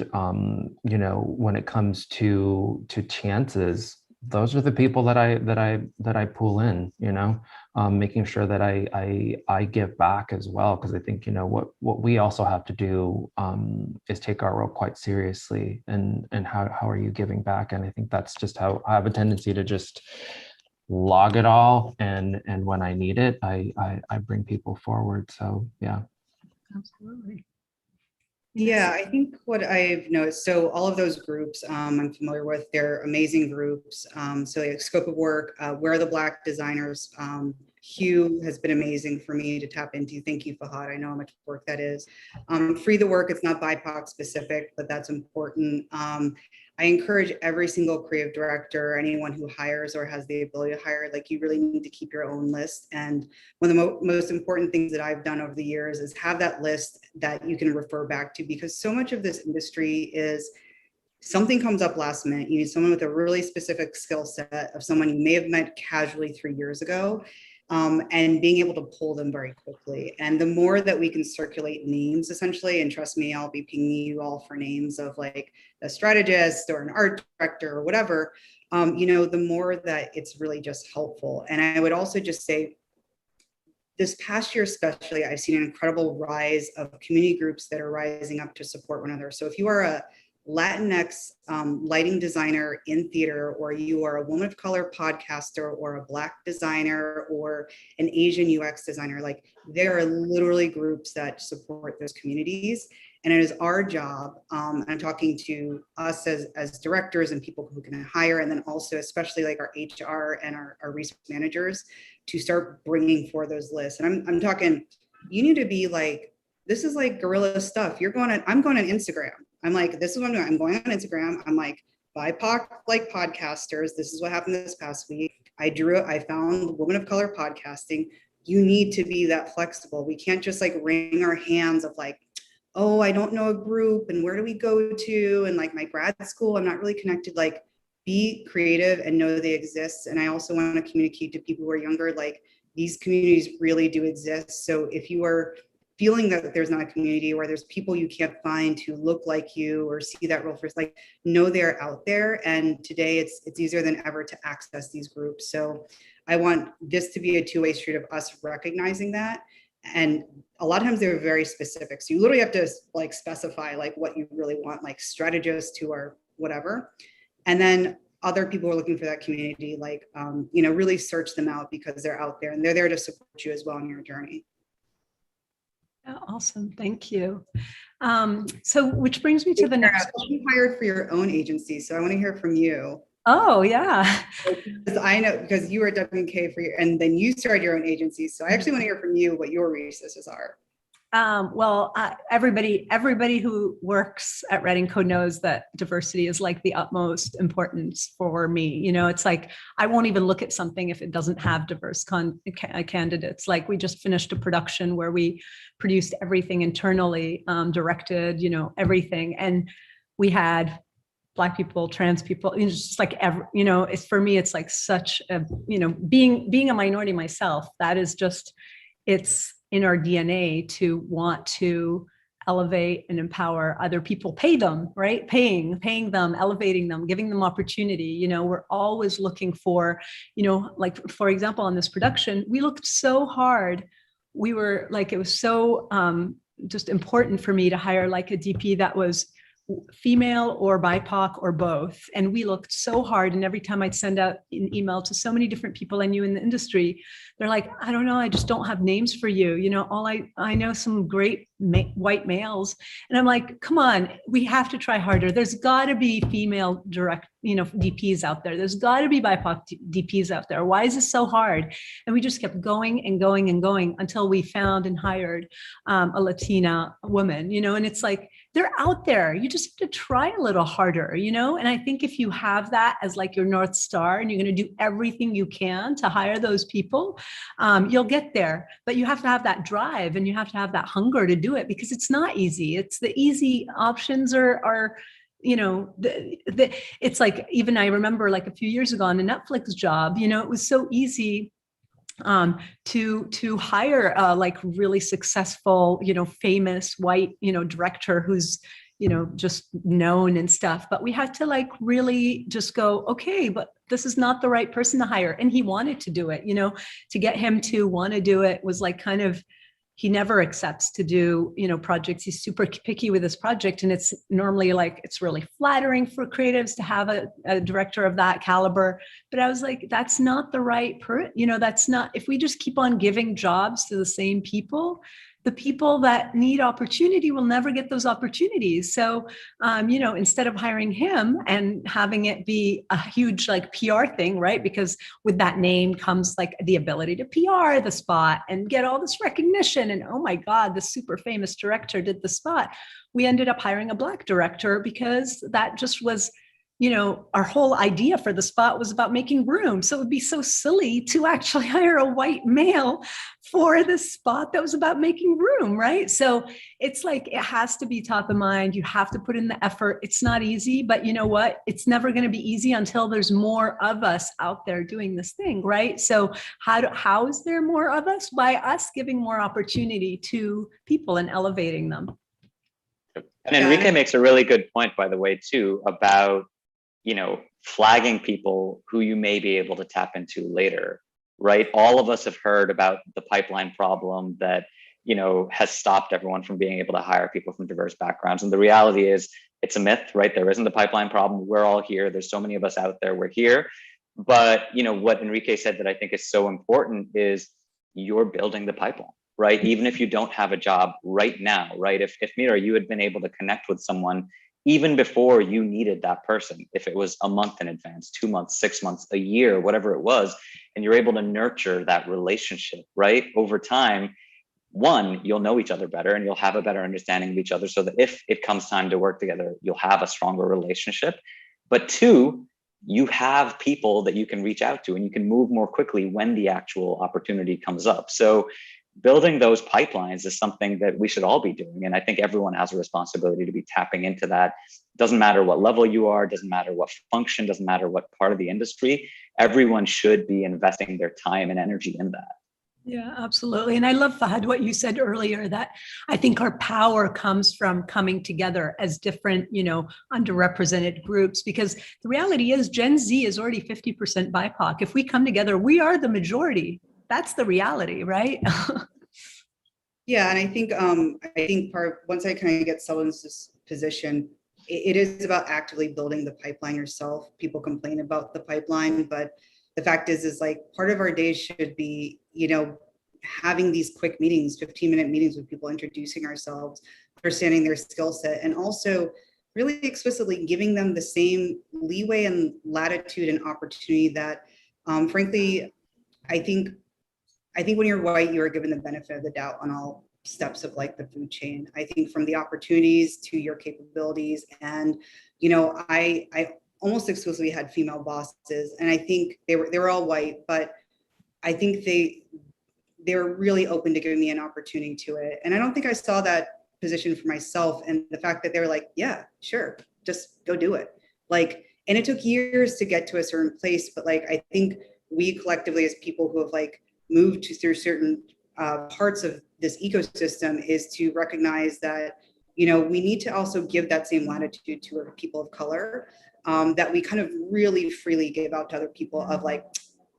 you know, when it comes to chances, those are the people that I pull in, you know, making sure that I give back as well, because I think, you know, what we also have to do is take our role quite seriously, and how are you giving back? And I think that's just how I have a tendency to just log it all, and when I need it, I bring people forward. So yeah. Absolutely. Yeah, I think what I've noticed, so all of those groups I'm familiar with, they're amazing groups. So like Scope of Work, Where Are the Black Designers? Hugh has been amazing for me to tap into. Thank you, Fahad. I know how much work that is. Free the Work, it's not BIPOC specific, but that's important. I encourage every single creative director, anyone who hires or has the ability to hire, like you really need to keep your own list. And one of the most important things that I've done over the years is have that list that you can refer back to, because so much of this industry is something comes up last minute. You need someone with a really specific skill set of someone you may have met casually 3 years ago, and being able to pull them very quickly. And the more that we can circulate names, essentially, and trust me, I'll be pinging you all for names of like a strategist or an art director or whatever, you know, the more that it's really just helpful. And I would also just say, this past year especially, I've seen an incredible rise of community groups that are rising up to support one another. So if you are a Latinx lighting designer in theater, or you are a woman of color podcaster, or a Black designer, or an Asian UX designer, like there are literally groups that support those communities. And it is our job, I'm talking to us as directors and people who can hire, and then also especially like our HR and our resource managers, to start bringing forth those lists. And I'm talking, you need to be like, this is like guerrilla stuff. I'm going on Instagram. I'm like, this is what I'm doing. I'm going on Instagram. I'm like, BIPOC like podcasters. This is what happened this past week. I found women of color podcasting. You need to be that flexible. We can't just like wring our hands of like, oh, I don't know a group and where do we go to? And like my grad school, I'm not really connected. Like, be creative and know they exist. And I also want to communicate to people who are younger, like these communities really do exist. So if you are feeling that there's not a community, or there's people you can't find who look like you or see that role first, like know they're out there. And today it's easier than ever to access these groups. So I want this to be a two-way street of us recognizing that. And a lot of times they're very specific. So you literally have to like specify like what you really want, like strategists who are whatever. And then other people who are looking for that community, like, you know, really search them out, because they're out there and they're there to support you as well in your journey. Yeah, awesome. Thank you. So which brings me to the next. You hired for your own agency, so I want to hear from you. Oh, yeah. Because I know, because you were at WK and then you started your own agency. So I actually want to hear from you what your resources are. Well, everybody who works at Writing Code knows that diversity is like the utmost importance for me. You know, it's like, I won't even look at something if it doesn't have diverse candidates. Like we just finished a production where we produced everything internally, directed, you know, everything. And we had Black people, trans people, it's just like, you know, it's, for me, it's like such a, you know, being a minority myself, that is just, it's in our DNA to want to elevate and empower other people, pay them, right? Paying them, elevating them, giving them opportunity. You know, we're always looking for, you know, like, for example, on this production, we looked so hard. We were like, it was so just important for me to hire like a DP that was female or BIPOC or both. And we looked so hard. And every time I'd send out an email to so many different people I knew in the industry, they're like, I don't know, I just don't have names for you. You know, all I know some great white males. And I'm like, come on, we have to try harder. There's got to be female DPs out there. There's got to be BIPOC DPs out there. Why is this so hard? And we just kept going and going and going until we found and hired a Latina woman, and it's like, they're out there. You just have to try a little harder, And I think if you have that as like your North Star and you're going to do everything you can to hire those people, you'll get there. But you have to have that drive and you have to have that hunger to do it, because it's not easy. It's the easy options are it's like, even I remember like a few years ago on a Netflix job, it was so easy to hire a like really successful, famous white, director who's, just known and stuff. But we had to like really just go, okay, but this is not the right person to hire. And he wanted to do it, to get him to want to do it was like kind of, he never accepts to do, projects. He's super picky with his project. And it's normally like, it's really flattering for creatives to have a director of that caliber. But I was like, that's not the right, that's not, if we just keep on giving jobs to the same people, the people that need opportunity will never get those opportunities. So, instead of hiring him and having it be a huge like PR thing, right? Because with that name comes like the ability to PR the spot and get all this recognition. And oh my God, this super famous director did the spot. We ended up hiring a Black director because that just was, our whole idea for the spot was about making room. So it would be so silly to actually hire a white male for the spot that was about making room, right? So it's like, it has to be top of mind. You have to put in the effort. It's not easy, but you know what? It's never going to be easy until there's more of us out there doing this thing, right? So how is there more of us? By us giving more opportunity to people and elevating them. And Enrique makes a really good point, by the way, too, about flagging people who you may be able to tap into later, right? All of us have heard about the pipeline problem that, has stopped everyone from being able to hire people from diverse backgrounds. And the reality is it's a myth, right? There isn't a pipeline problem. We're all here. There's so many of us out there. We're here. But, what Enrique said that I think is so important is you're building the pipeline, right? Even if you don't have a job right now, right? If Mira, you had been able to connect with someone even before you needed that person, if it was a month in advance, 2 months, 6 months, a year, whatever it was, and you're able to nurture that relationship, right? Over time, one, you'll know each other better and you'll have a better understanding of each other so that if it comes time to work together, you'll have a stronger relationship. But two, you have people that you can reach out to and you can move more quickly when the actual opportunity comes up. So building those pipelines is something that we should all be doing. And I think everyone has a responsibility to be tapping into that. Doesn't matter what level you are, doesn't matter what function, doesn't matter what part of the industry, everyone should be investing their time and energy in that. Yeah, absolutely. And I love, Fahad, what you said earlier, that I think our power comes from coming together as different, underrepresented groups, because the reality is Gen Z is already 50% BIPOC. If we come together, we are the majority. That's the reality, right? Yeah, and I think once I kind of get someone's position, it is about actively building the pipeline yourself. People complain about the pipeline, but the fact is like part of our days should be, having these quick meetings, 15-minute meetings with people, introducing ourselves, understanding their skill set, and also really explicitly giving them the same leeway and latitude and opportunity that, frankly, I think when you're white, you are given the benefit of the doubt on all steps of like the food chain. I think from the opportunities to your capabilities. And, I almost exclusively had female bosses, and I think they were all white, but I think they were really open to giving me an opportunity to it. And I don't think I saw that position for myself. And the fact that they were like, yeah, sure, just go do it. Like, and it took years to get to a certain place, but like, I think we collectively as people who have like moved through certain parts of this ecosystem is to recognize that, we need to also give that same latitude to people of color, that we kind of really freely give out to other people of like,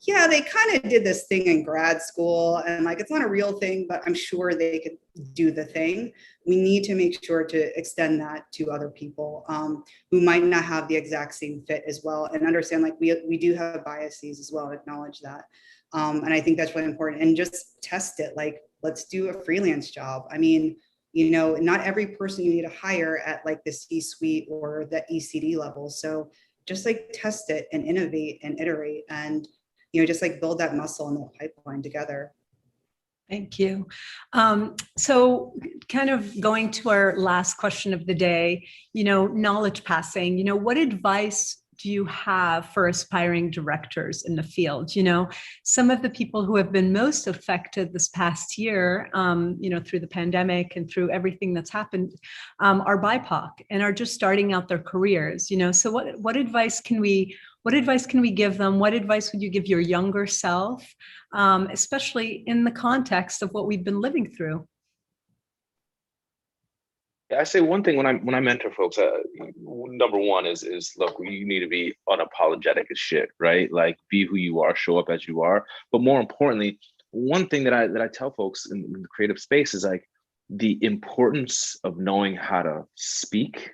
yeah, they kind of did this thing in grad school, and like it's not a real thing, but I'm sure they could do the thing. We need to make sure to extend that to other people who might not have the exact same fit as well, and understand like we do have biases as well, acknowledge that. And I think that's really important, and just test it. Like, let's do a freelance job. I mean, you know, not every person you need to hire at like the C-suite or the ECD level. So just like test it and innovate and iterate, and you know, just like build that muscle and that pipeline together. Thank you. So kind of going to our last question of the day, you know, knowledge passing, you know, what advice do you have for aspiring directors in the field? You know, some of the people who have been most affected this past year, you know, through the pandemic and through everything that's happened, are BIPOC and are just starting out their careers. You know, so what advice can we give them? What advice would you give your younger self, especially in the context of what we've been living through? I say one thing when I mentor folks. Number one is look, you need to be unapologetic as shit, right? Like, be who you are, show up as you are. But more importantly, one thing that I tell folks in the creative space is like the importance of knowing how to speak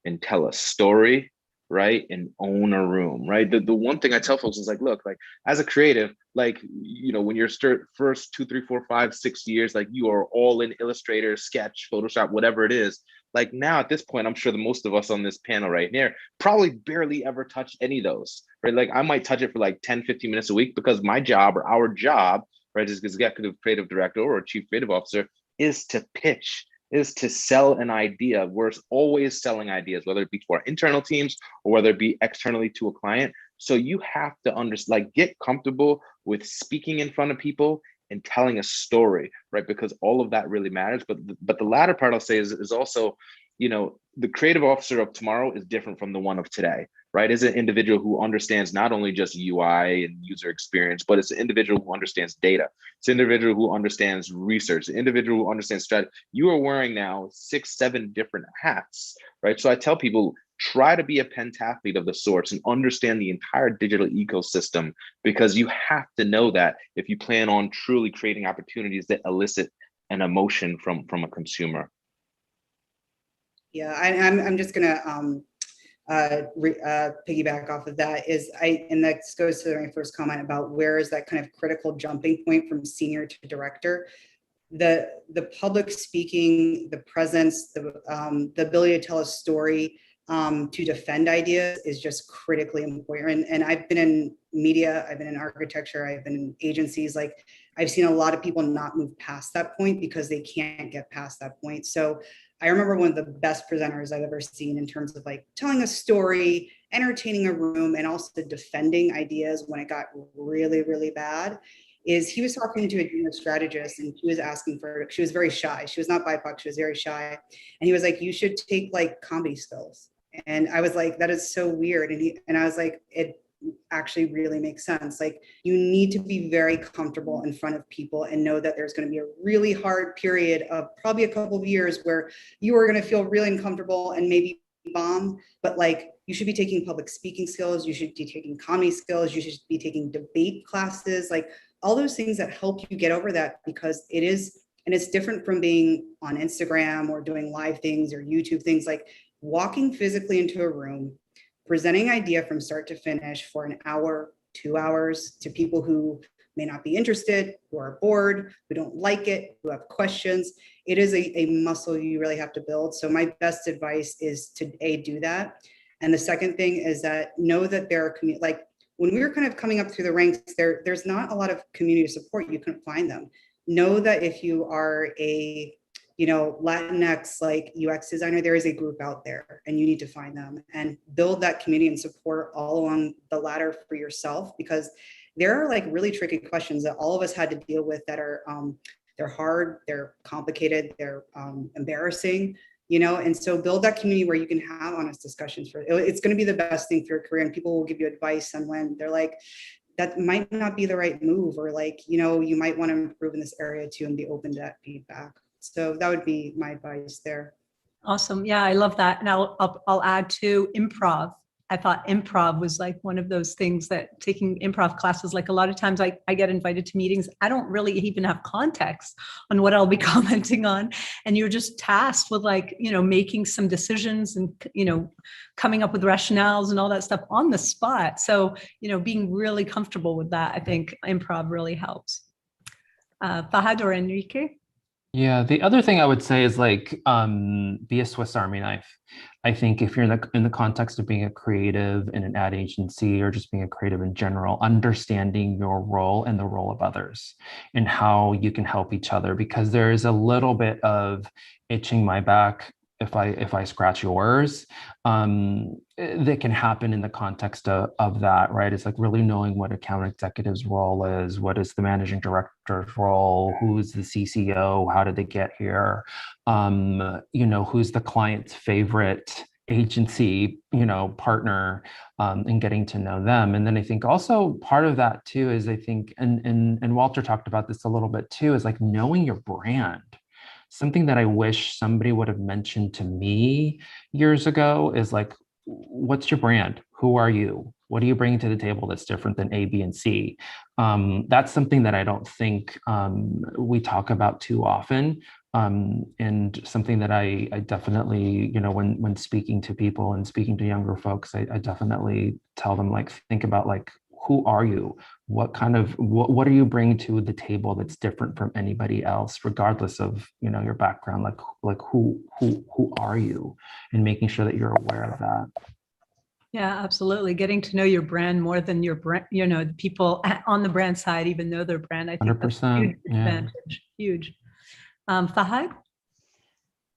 and tell a story, right? And own a room, right? The one thing I tell folks is like, look, like as a creative, like, you know, when you're first 2, 3, 4, 5, 6 years, like you are all in Illustrator, Sketch, Photoshop, whatever it is. Like now at this point, I'm sure the most of us on this panel right here probably barely ever touch any of those, right? Like I might touch it for like 10, 15 minutes a week because my job or our job, right, as executive creative director or chief creative officer is to pitch, is to sell an idea. We're always selling ideas, whether it be to our internal teams or whether it be externally to a client. So you have to understand, like, get comfortable with speaking in front of people and telling a story, right? Because all of that really matters. But the latter part I'll say is also, you know, the creative officer of tomorrow is different from the one of today, right? Is an individual who understands not only just UI and user experience, but it's an individual who understands data. It's an individual who understands research, an individual who understands strategy. You are wearing now 6, 7 different hats, right? So I tell people, try to be a pentathlete of the sorts and understand the entire digital ecosystem, because you have to know that if you plan on truly creating opportunities that elicit an emotion from a consumer. Yeah, I'm just gonna piggyback off of that. And that goes to my first comment about where is that kind of critical jumping point from senior to director. The public speaking, the presence, the ability to tell a story, to defend ideas is just critically important. And I've been in media, I've been in architecture, I've been in agencies. Like I've seen a lot of people not move past that point because they can't get past that point. So I remember one of the best presenters I've ever seen in terms of like telling a story, entertaining a room, and also defending ideas when it got really, really bad, is he was talking to a junior strategist and she was asking for, she was very shy. She was not BIPOC, she was very shy. And he was like, you should take like comedy skills. And I was like, that is so weird. And I was like, it actually really makes sense. Like you need to be very comfortable in front of people and know that there's going to be a really hard period of probably a couple of years where you are going to feel really uncomfortable and maybe bomb, but like you should be taking public speaking skills, you should be taking comedy skills, you should be taking debate classes, like all those things that help you get over that, because it is, and it's different from being on Instagram or doing live things or YouTube things. Like walking physically into a room, presenting idea from start to finish for an hour, 2 hours to people who may not be interested, who are bored, who don't like it, who have questions. It is a muscle you really have to build. So my best advice is to do that. And the second thing is that know that there are like when we were kind of coming up through the ranks, there's not a lot of community support. You couldn't find them. Know that if you are a Latinx like UX designer, there is a group out there and you need to find them and build that community and support all along the ladder for yourself, because there are like really tricky questions that all of us had to deal with that are they're hard, they're complicated, they're embarrassing, and so build that community where you can have honest discussions. It's going to be the best thing for your career, and people will give you advice on when they're like, that might not be the right move, or like, you might want to improve in this area too, and be open to that feedback. So that would be my advice there. Awesome. Yeah, I love that. And I'll add to improv. I thought improv was like one of those things that taking improv classes, like a lot of times I get invited to meetings. I don't really even have context on what I'll be commenting on. And you're just tasked with like, making some decisions and, coming up with rationales and all that stuff on the spot. So, being really comfortable with that, I think improv really helps. Fahad or Enrique? Yeah, the other thing I would say is like be a Swiss Army knife. I think if you're in the context of being a creative in an ad agency or just being a creative in general, understanding your role and the role of others and how you can help each other, because there is a little bit of itching my back if I scratch yours, that can happen in the context of that, right? It's like really knowing what account executive's role is, what is the managing director's role, who's the CCO, how did they get here, who's the client's favorite agency, partner, and getting to know them. And then I think also part of that too is I think, and Walter talked about this a little bit too, is like knowing your brand. Something that I wish somebody would have mentioned to me years ago is like, what's your brand? Who are you? What are you bringing to the table that's different than A, B, and C? That's something that I don't think we talk about too often. And something that I definitely, when speaking to people and speaking to younger folks, I definitely tell them, like, think about like, who are you? What are you bringing to the table that's different from anybody else, regardless of, your background, like who are you, and making sure that you're aware of that. Yeah, absolutely. Getting to know your brand more than your brand, the people on the brand side, even though their brand, I think 100%, that's a huge yeah. advantage. Huge. Fahad?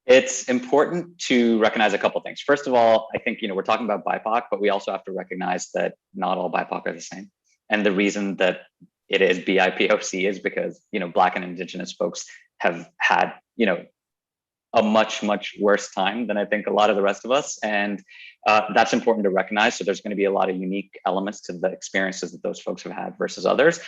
It's important to recognize a couple of things. First of all, I think, we're talking about BIPOC, but we also have to recognize that not all BIPOC are the same. And the reason that it is BIPOC is because, Black and Indigenous folks have had, a much, much worse time than I think a lot of the rest of us. And that's important to recognize. So there's going to be a lot of unique elements to the experiences that those folks have had versus others.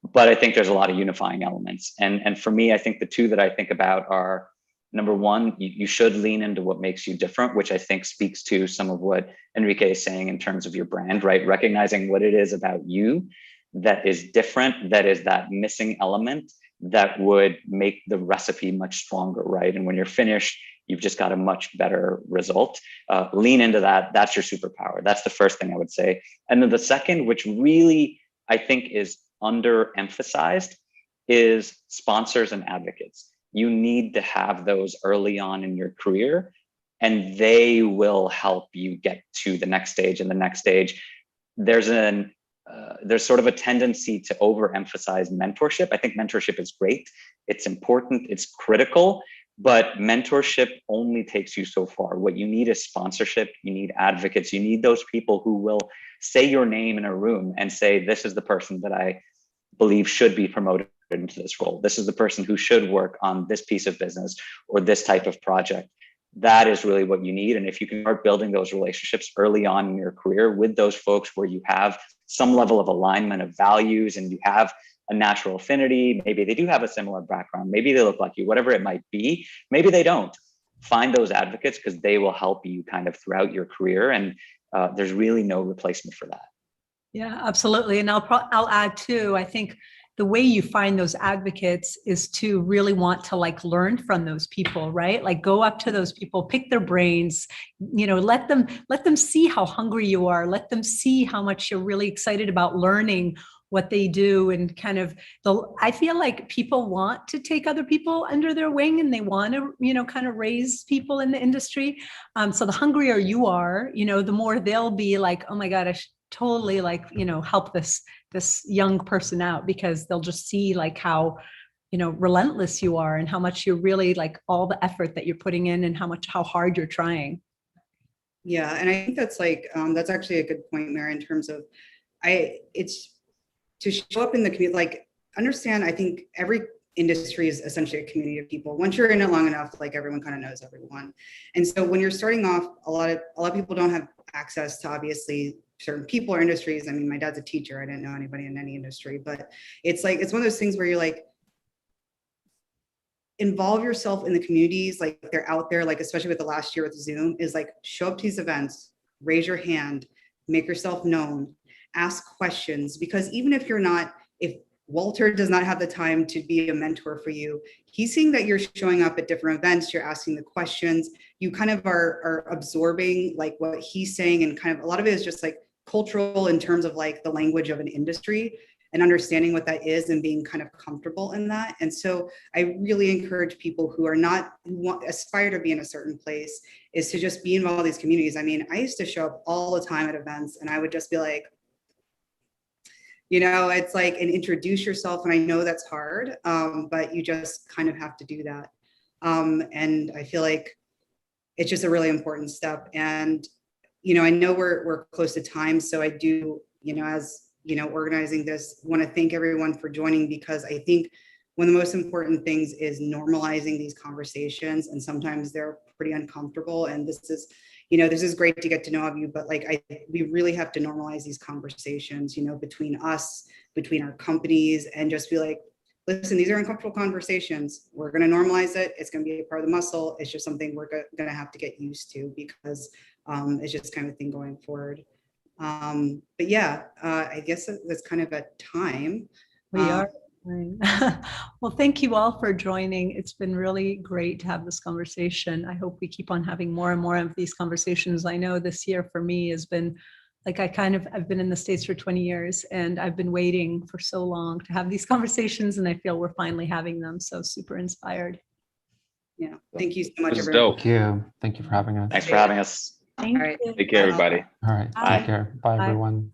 But I think there's a lot of unifying elements. And for me, I think the two that I think about are, number one, you should lean into what makes you different, which I think speaks to some of what Enrique is saying in terms of your brand, right? Recognizing what it is about you that is different, that is that missing element that would make the recipe much stronger, right? And when you're finished, you've just got a much better result. Lean into that. That's your superpower. That's the first thing I would say. And then the second, which really I think is underemphasized, is sponsors and advocates. You need to have those early on in your career, and they will help you get to the next stage and the next stage. There's sort of a tendency to overemphasize mentorship. I think mentorship is great. It's important. It's critical. But mentorship only takes you so far. What you need is sponsorship. You need advocates. You need those people who will say your name in a room and say, this is the person that I believe should be promoted into this role. This is the person who should work on this piece of business or this type of project. That is really what you need. And if you can start building those relationships early on in your career with those folks where you have some level of alignment of values and you have a natural affinity, maybe they do have a similar background, maybe they look like you, whatever it might be, maybe they don't. Find those advocates because they will help you kind of throughout your career. And there's really no replacement for that. Yeah, absolutely. And I'll add too, I think the way you find those advocates is to really want to like learn from those people, right? Like go up to those people, pick their brains, let them see how hungry you are. Let them see how much you're really excited about learning what they do. And I feel like people want to take other people under their wing and they want to, kind of raise people in the industry. So the hungrier you are, the more they'll be like, oh my God, I should totally help this young person out, because they'll just see like how relentless you are and how much you're really like all the effort that you're putting in and how hard you're trying. Yeah, and I think that's that's actually a good point, Mary, in terms of it's to show up in the community, like understand, I think every industry is essentially a community of people. Once you're in it long enough, like everyone kind of knows everyone. And so when you're starting off, a lot of people don't have access to obviously certain people or industries. I mean, my dad's a teacher. I didn't know anybody in any industry, but it's one of those things where you're like, involve yourself in the communities, like they're out there, like especially with the last year with Zoom, is like show up to these events, raise your hand, make yourself known, ask questions, because even if if Walter does not have the time to be a mentor for you, he's seeing that you're showing up at different events, you're asking the questions, you kind of are absorbing like what he's saying, and kind of a lot of it is just like cultural in terms of like the language of an industry and understanding what that is and being kind of comfortable in that. And so I really encourage people who aspire to be in a certain place is to just be involved in these communities. I mean, I used to show up all the time at events and I would just be like, it's like, and introduce yourself. And I know that's hard, but you just kind of have to do that. And I feel like it's just a really important step. And, I know we're close to time. So I do, as organizing this, want to thank everyone for joining, because I think one of the most important things is normalizing these conversations. And sometimes they're pretty uncomfortable. And this is great to get to know of you, but like, we really have to normalize these conversations, between us, between our companies, and just be like, listen, these are uncomfortable conversations. We're going to normalize it. It's going to be a part of the muscle. It's just something we're going to have to get used to, because it's just kind of thing going forward. But yeah, I guess that's kind of at time. We are. Well, thank you all for joining. It's been really great to have this conversation. I hope we keep on having more and more of these conversations. I know this year for me has been like, I've been in the States for 20 years and I've been waiting for so long to have these conversations, and I feel we're finally having them. So super inspired. Yeah. Thank you so much. This is everyone. dope. Thank you. Thank you for having us. Thanks for having us. Thank All right. you. Take care, everybody. All right. Bye. Take care. Bye, Bye. everyone.